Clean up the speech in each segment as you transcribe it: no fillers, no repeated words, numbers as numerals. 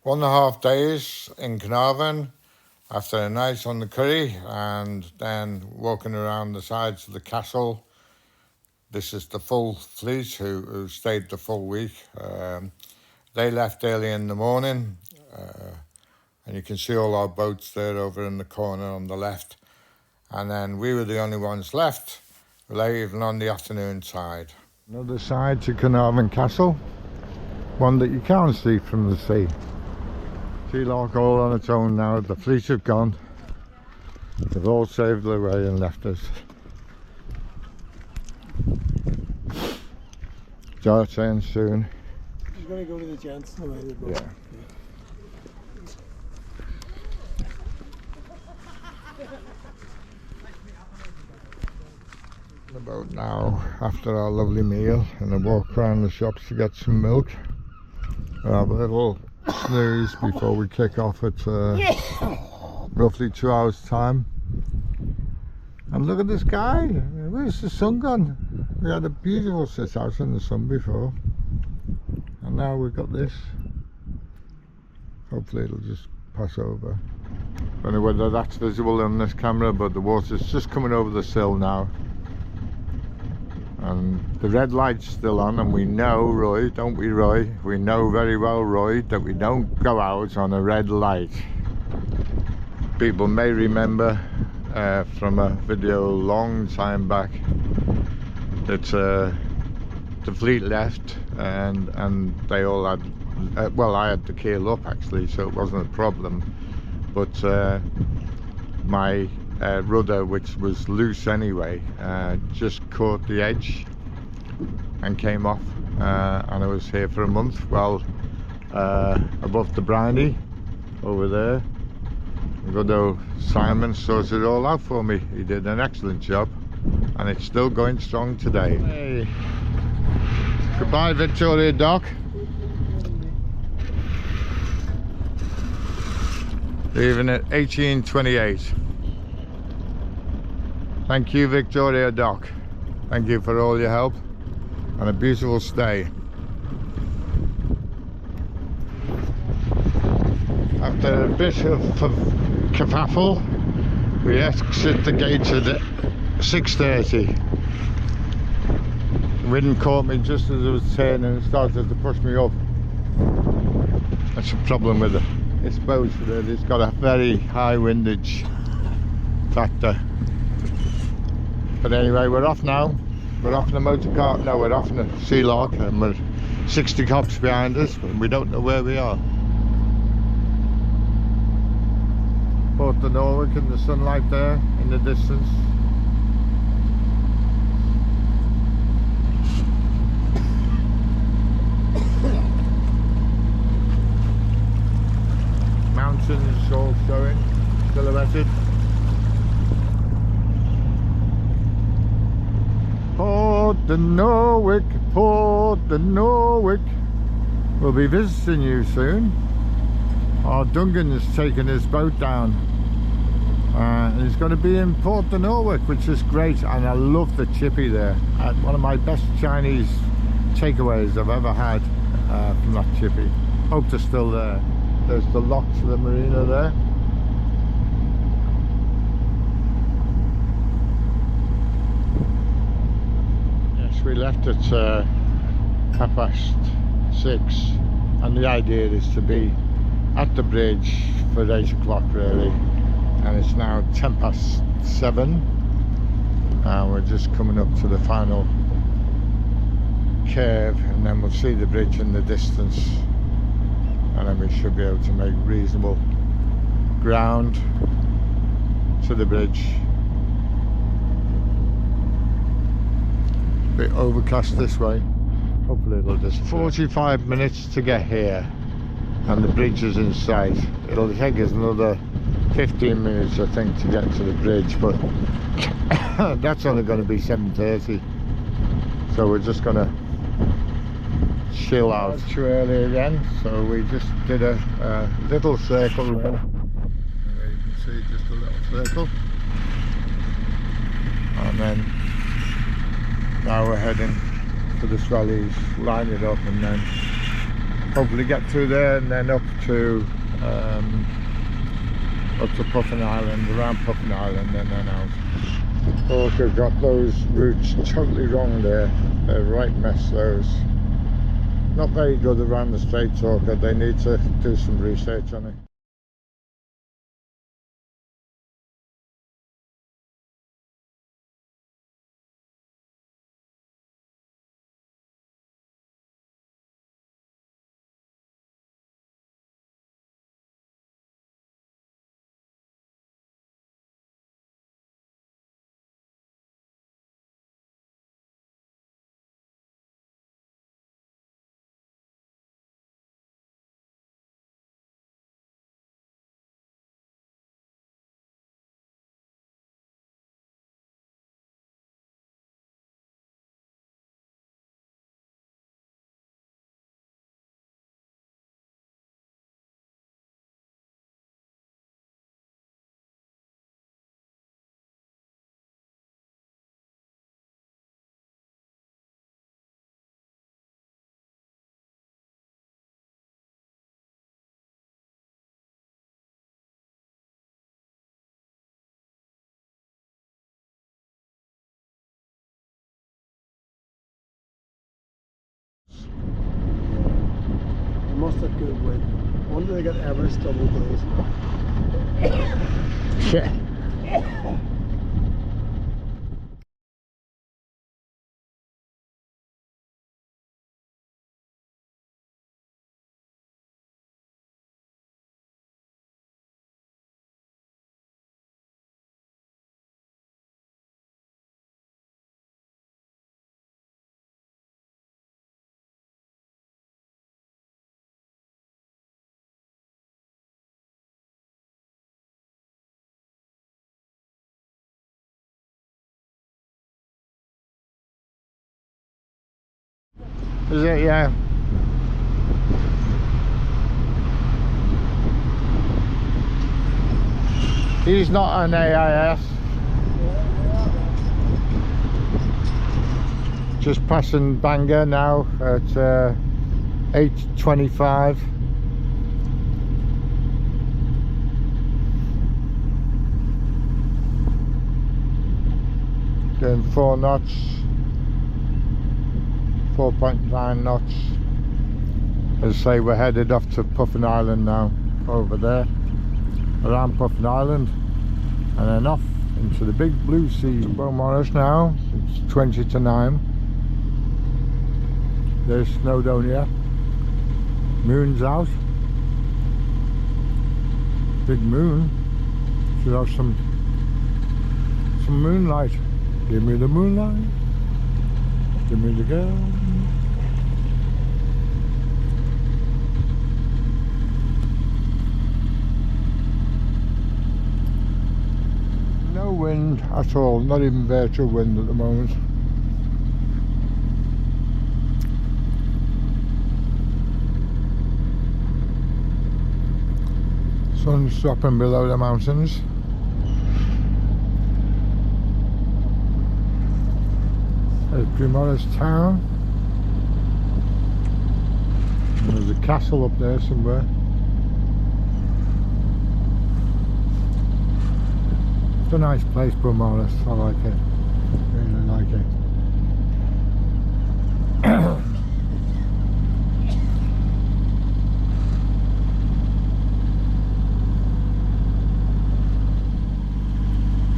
1.5 days in Carnarvon after a night on the Curry and then walking around the sides of the castle. This is the full fleet who stayed the full week. They left early in the morning and you can see all our boats there over in the corner on the left. And then we were the only ones left, leaving on the afternoon side. Another side to Carnarvon Castle, one that you can't see from the sea. Sea Loch all on its own now. The fleet have gone. They've all saved their way and left us. Start saying soon. You're going to go to the gents. Yeah. About now, after our lovely meal and a walk around the shops to get some milk. We'll have a little snooze before we kick off at roughly 2 hours time. And look at this guy, where's the sun gone? We had a beautiful sit out in the sun before and now we've got this. Hopefully it'll just pass over. I don't know whether that's visible on this camera, but the water's just coming over the sill now. And the red light's still on, and we know, Roy, don't we, Roy? We know very well, Roy, that we don't go out on a red light. People may remember from a video a long time back that the fleet left and they all had, well, I had the keel up actually, so it wasn't a problem. But my rudder, which was loose anyway, just caught the edge and came off, and I was here for a month. Well, above the briny over there, good old Simon sorted it all out for me. He did an excellent job and it's still going strong today. Hey. Goodbye Victoria Dock. Leaving at 18:28. Thank you Victoria Dock. Thank you for all your help and a beautiful stay. After a bit of kerfuffle, we exit the gates at 6:30. The wind caught me just as I was turning and started to push me up. That's a problem with this boat, that it's got a very high windage factor. But anyway, we're off now. We're off in a motor car. No, we're off in a Sea Loch and we're 60 cops behind us and we don't know where we are. Port of Norwich and the sunlight there in the distance. Mountains all showing, silhouetted. Port of Norwich, Port of Norwich. We'll be visiting you soon. Our Dungan's taken his boat down. He's going to be in Port of Norwich, which is great, and I love the chippy there. One of my best Chinese takeaways I've ever had from that chippy. Hope they're still there. There's the lock to the marina there. Yes, we left at 6:30, and the idea is to be at the bridge for 8 o'clock really, and it's now 7:10 and we're just coming up to the final curve, and then we'll see the bridge in the distance, and then we should be able to make reasonable ground to the bridge. A bit overcast this way, hopefully it'll just 45 minutes to get here and the bridge is in sight. It'll take us another 15 minutes I think to get to the bridge, but that's only going to be 7:30, so we're just going to chill out. Too early again, so we just did a little circle there. You can see just a little circle, and then now we're heading for the trolleys, line it up and then hopefully get through there and then up to Puffin Island, around Puffin Island, and then out. Oh, they've got those routes totally wrong there. They're right mess, those. Not very good around the Straight Talker. They need to do some research on it. They must have good wind. Wonder they got Everest double glaze. Yeah. Is it? Yeah. He's not an AIS. Just passing Bangor now at 8:25. Doing 4 knots. 4.9 knots. As I say, we're headed off to Puffin Island now, over there, around Puffin Island, and then off into the big blue sea. Beaumaris now, it's 20 to 9. There's Snowdonia. Moon's out. Big moon. Should have some moonlight. Give me the moonlight. Give me the girl. No wind at all, not even virtual wind at the moment. Sun's dropping below the mountains. There's Beaumaris town. And there's a castle up there somewhere. It's a nice place, Beaumaris. I like it. Really like it.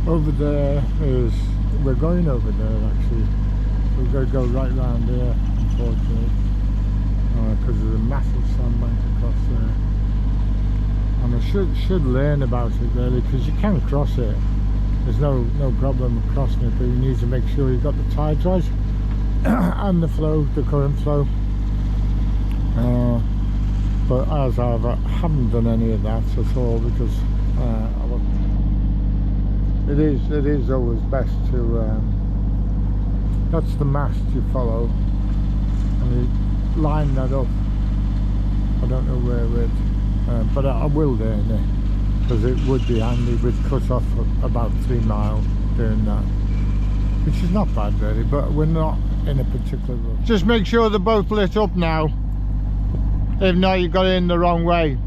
Over there is, we're going over there actually. We're going to go right round there, unfortunately, because there's a massive sandbank across there. And I should learn about it really, because you can cross it. There's no problem with crossing it, but you need to make sure you've got the tides right and the flow, the current flow. But as I haven't done any of that at all, because it is always best to. That's the mast you follow, and you line that up. I don't know where with, but I will doing it, because it would be handy. We'd cut off about 3 miles doing that, which is not bad really, but we're not in a particular rush. Just make sure they're both lit up now. If not, you got it in the wrong way.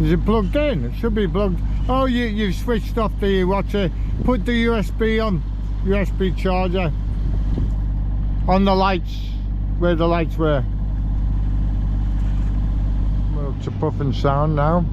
Is it plugged in? It should be plugged. Oh, you've switched off the watcher. Put the USB on. USB charger on the lights, where the lights were. Well, it's a puffing sound now.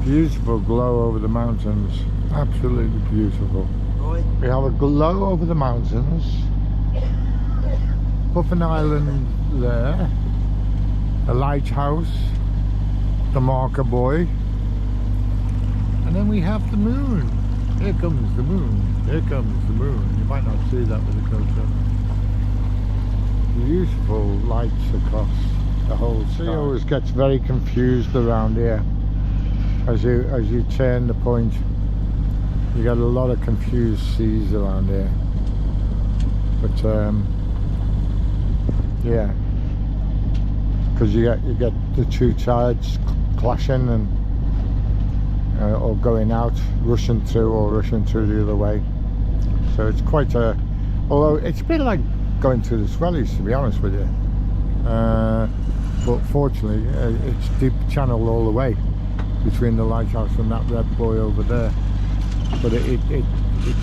Beautiful glow over the mountains. Absolutely beautiful. We have a glow over the mountains. Puffin Island there. A lighthouse. The marker buoy. And then we have the moon. Here comes the moon. Here comes the moon. You might not see that with a close-up. Beautiful lights across the whole sky. It always gets very confused around here. As you turn the point, you get a lot of confused seas around here. But yeah, because you get the two tides clashing and or going out, rushing through or rushing through the other way. So it's quite a, although it's a bit like going through the Swellies, to be honest with you. But fortunately, it's deep channel all the way between the lighthouse and that red buoy over there. But it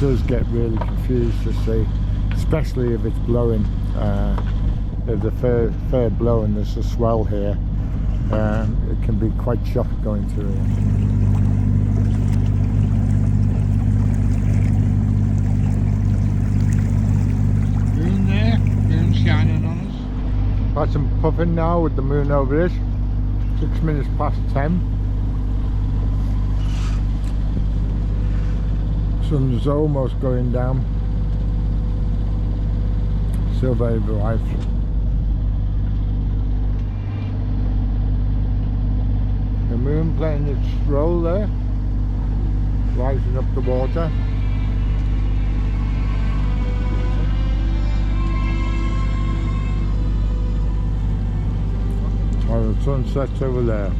does get really confused to see, especially if it's blowing. If the fair blowing, there's a swell here. It can be quite choppy going through here. Moon there, moon shining on us. Got some puffing now with the moon over it. 6 minutes past 10. Sun's almost going down. Still very bright. The moon playing its role there, lighting up the water. Oh, the sunset's over there.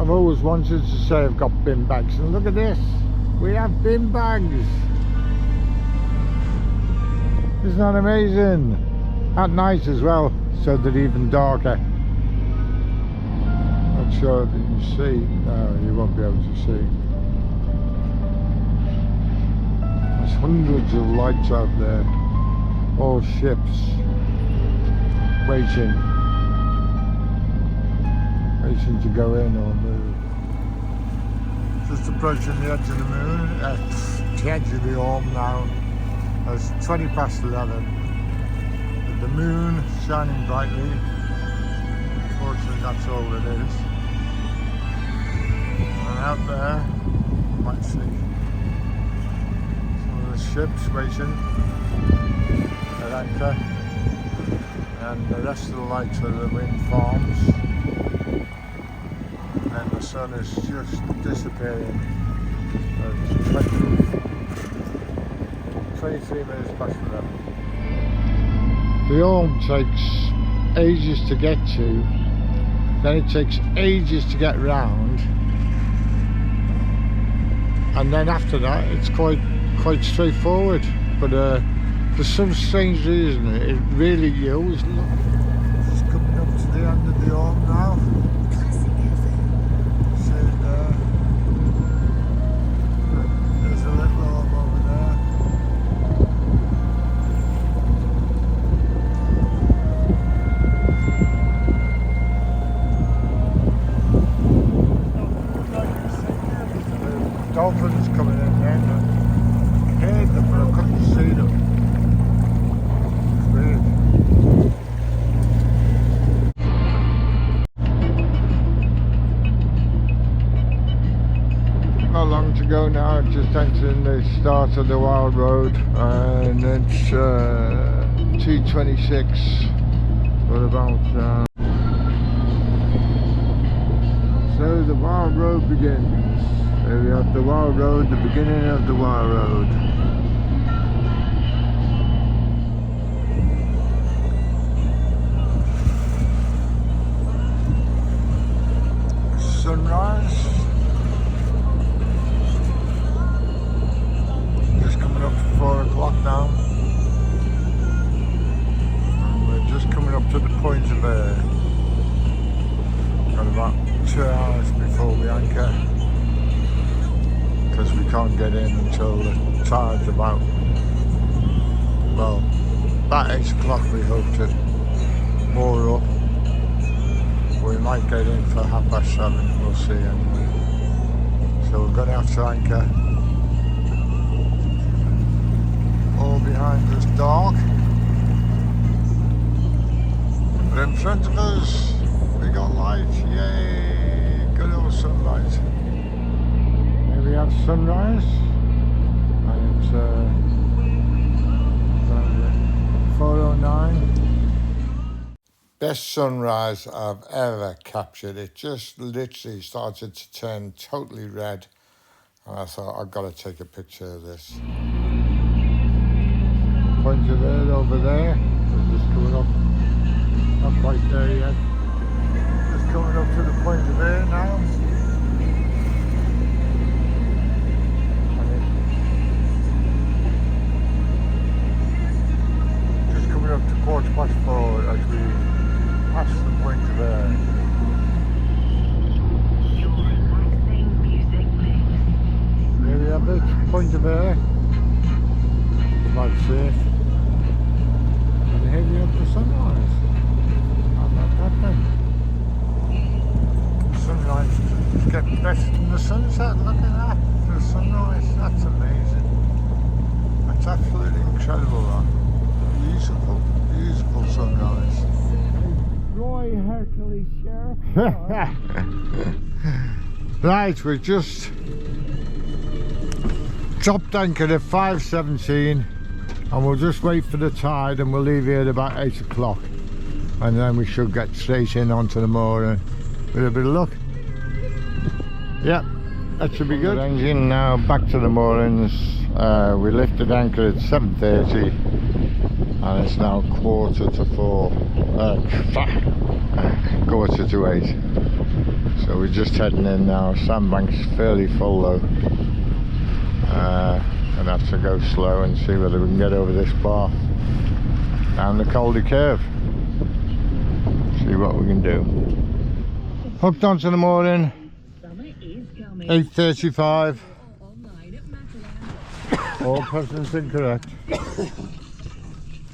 I've always wanted to say I've got bin bags, and look at this. We have bin bags. Isn't that amazing? At night as well, so that even darker. Not sure if you can see. No, you won't be able to see. There's hundreds of lights out there. All ships waiting to go in or move. Just approaching the edge of the moon, the edge of the orb now. It's 20 past 11. With the moon shining brightly. Unfortunately, that's all it is. And out there, you might see some of the ships waiting at anchor. And the rest of the lights are the wind farms. And the sun is just disappearing. It's 23 minutes past 11. The orb takes ages to get to, then it takes ages to get round, and then after that it's quite straightforward. But for some strange reason, it really, you always look. It's coming up to the end of the orb now. Dolphins coming in there, I heard them but I couldn't see them. It's weird. Not long to go now, just entering the start of the Wild Road, and it's 2:26. What about so the Wild Road begins. There we have the Wild Road, the beginning of the Wild Road. sunrise. Just coming up to 4 o'clock now. And we're just coming up to the point of got about 2 hours before we anchor. Because we can't get in until the tide's about 8 o'clock we hope to moor up. We might get in for 7:30, we'll see anyway. So we're going to have to anchor. All behind us dark. But in front of us we got light, yay! Good old sunlight. Here we have sunrise. And it's 4:09. Best sunrise I've ever captured. It just literally started to turn totally red, and I thought I've got to take a picture of this. Point of it over there. We're just coming up, not quite there yet. Just coming up to the point of there now. Up to 4:15 as we pass the point of air. Here we have it, point of air. You might see it. And here we have the sunrise. How about that then? Sunrise is getting better than the sunset. Look at that. The sunrise, that's amazing. That's absolutely incredible, that. Beautiful, beautiful sunrise. Roy Hercules Sheriff. Right, we just dropped anchor at 5:17 and we'll just wait for the tide and we'll leave here at about 8 o'clock and then we should get straight in onto the moor and with a bit of luck. Yep, that should be good. Engine now back to the moorings. We lifted anchor at 7:30 and it's now 3:45, 7:45. So we're just heading in now. Sandbank's fairly full though. Gonna have to go slow and see whether we can get over this bar down the Caldy curve. See what we can do. Hooked onto the mooring. 8:35. All persons incorrect.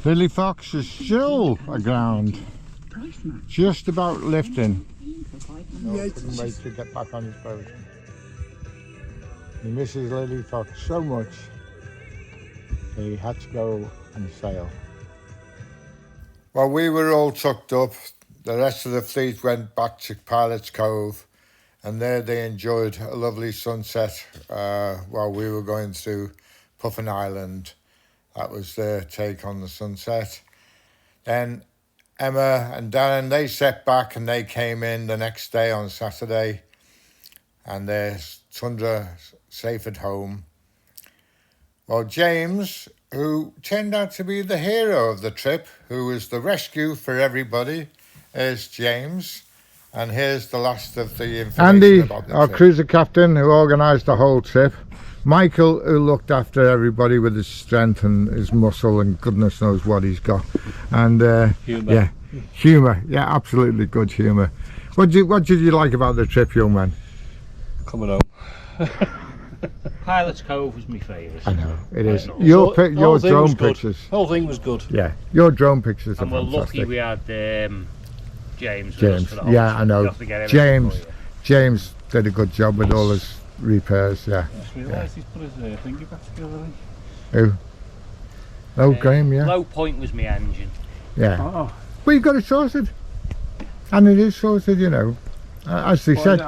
Lily Fox is still aground, just about lifting. No, couldn't wait to get back on his boat. He misses Lily Fox so much, he had to go and sail. Well, we were all tucked up. The rest of the fleet went back to Pilot's Cove, and there they enjoyed a lovely sunset while we were going through Puffin Island. That was their take on the sunset. Then Emma and Darren, they stepped back and they came in the next day on Saturday, and there's Tundra safe at home. Well, James, who turned out to be the hero of the trip, who was the rescue for everybody, is James. And here's the last of the information Andy, about the our trip. cruiser captain, who organised the whole trip. Michael, who looked after everybody with his strength and his muscle and goodness knows what he's got. And Humour. Yeah, absolutely good humour. What did you like about the trip, young man? Coming home. Pilot's Cove was my favourite. I know, it is. know. Your The drone whole thing was good. pictures. The whole thing was good. Yeah, your drone pictures are And we're fantastic. lucky we had James with us James, for the whole yeah, trip. I know. You have to get him James, in for you. James did a good job with all his repairs, yeah. I just realised he's put his finger back together. Who? Oh, Graham, yeah. Low point was my engine. Yeah. Oh, Well, you got it sorted. And it is sorted, you know. As they said,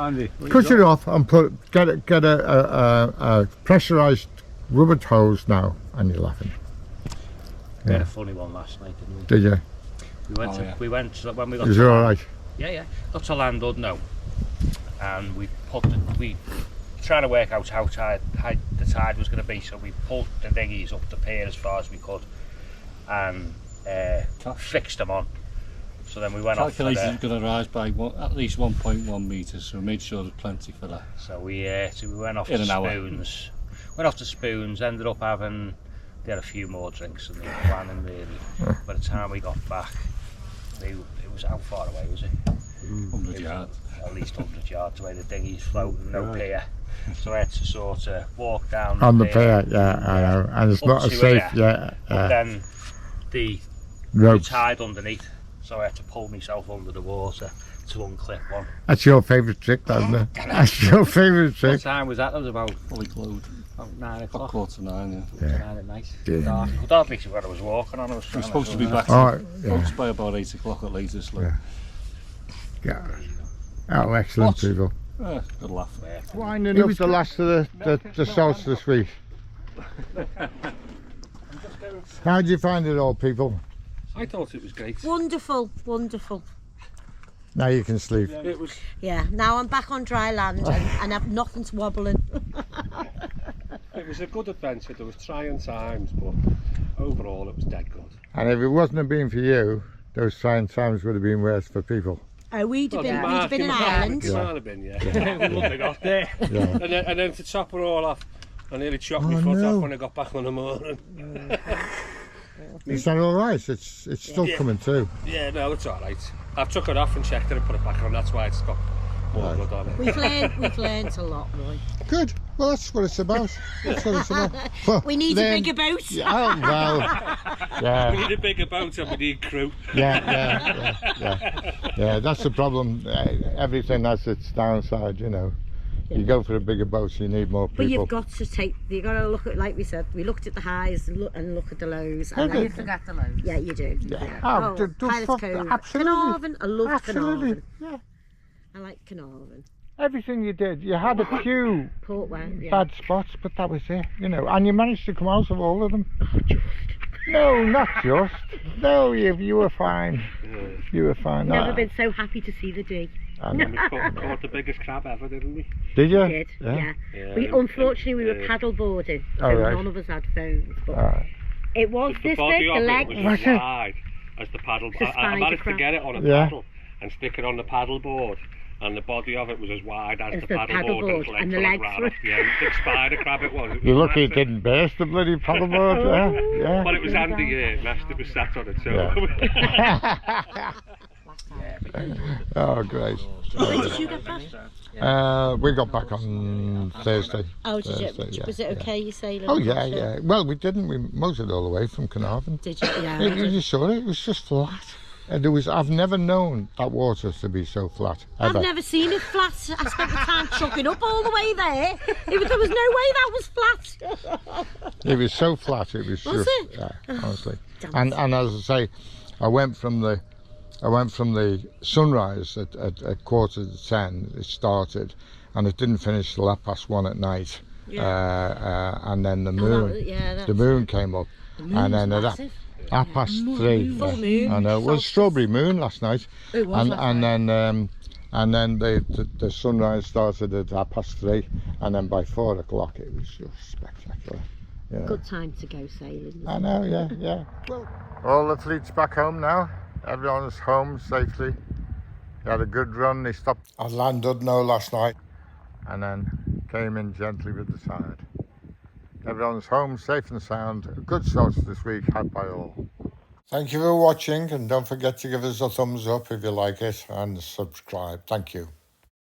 cut it off and get a pressurised rubber hose now, and you're laughing. We had Yeah. a funny one last night, didn't we? Did you? We went when we got Is to it all land- right? Yeah. Got to land Udno, and we trying to work out how the tide was going to be. So we pulled the dinghies up the pier as far as we could, and fixed them on. So then we went off for Calculated the, it's going to rise by at least 1.1 metres, so we made sure there's plenty for that. so we went off In to an hour. Spoons. Went off to Spoons, ended up having, they had a few more drinks than they were planning really. By the time we got back, it was, how far away was it? 100 yards. At least 100 yards away, the dinghy's floating, no pier. So I had to sort of walk down On the pier, yeah, I know. And it's Up not to as safe, here. yeah. But then the Ropes. tide underneath, so I had to pull myself under the water to unclip one. That's your favourite trick, isn't it? That's your favourite What trick. time was that? That was about Fully clothed. 9 o'clock. 8:45, yeah. 9 at night. Yeah. Dark. I could hardly see where I was walking on. I was We're trying supposed to be back Oh, yeah. by about 8 o'clock at latest. Like. Yeah. Oh, excellent What? people. Good laugh. Winding up the last of the solstice week. How did you find it all, people? I thought it was great. Wonderful, wonderful. Now you can sleep. It was. Yeah, now I'm back on dry land and I've nothing's wobbling. It was a good adventure. There was trying times, but overall it was dead good. And if it wasn't have been for you, those trying times would have been worse for people. We'd have been in It Ireland. might have been, yeah. We wouldn't have got there. Yeah. And then to top it all off, I nearly chopped my Oh, foot no. off when I got back on the morning. Is that all right? It's still Yeah. coming too. Yeah, no, it's all right. I've took it off and checked it and put it back on. That's why it's got more blood on it. We've learned a lot, Roy. Good. Well, that's what it's about. That's what it's about. Well, We need then- a bigger boat. Yeah, oh, well. We Yeah, need a bigger boat and we need crew. yeah. That's the problem. Everything has its downside, you know. You go for a bigger boat, you need more people. But you've got to look at, like we said, we looked at the highs and look at the lows. And then, forget the loads. yeah, you do. Yeah. Oh, do Pilots fuck- Cove. absolutely. Carnarvon, I love Absolutely. Carnarvon. Yeah. I like Carnarvon. Everything you did, you had a few Portway, yeah. bad spots, but that was it, you know. And you managed to come out of all of them. No, not just. No, you were fine. You were fine. Never been so happy to see the D. And we caught the biggest crab ever, didn't we? Did you? We did, yeah. Yeah, Unfortunately, we were paddle boarding, so Oh, right. none of us had phones. But Alright. it was The this body big, of the it leg. was as wide as the paddle. It's a I managed to spider get it on a Yeah. paddle and stick it on the paddle board, and the body of it was as wide as As the the paddle paddle board, board, and the were legs right were- off the end. Big spider crab it was. It was You're lucky it massive. didn't burst the bloody paddleboard, yeah. But it was Andy Nest that was sat on it, so Yeah. Oh, great. When did you get back? We got back on Thursday. Oh, did Thursday, you? yeah, Was it yeah. okay? You sailing? Oh, yeah, yeah. Well, we didn't. We motored all the way from Carnarvon. Did you? Yeah. You saw it. It was just flat. I've never known that water to be so flat, I've ever. never seen it flat. I spent the time chucking up all the way there. There was no way that was flat. It was so flat. It was Was just, it? yeah, honestly. Damn And as I say, I went from the sunrise at 10:15. It started, and it didn't finish till 1:30 at night. And then the moon came up, and then at 3:30. Full moon. I know. It was strawberry moon last night. It was last and then the sunrise started at 3:30, and then by 4 o'clock it was just spectacular. You know. Good time to go sailing. I know, yeah. Well, all the fleet's back home now. Everyone's home safely. They had a good run. They stopped at Llandudno last night and then came in gently with the tide. Everyone's home safe and sound. A good solstice this week had by all. Thank you for watching, and don't forget to give us a thumbs up if you like it and subscribe. Thank you.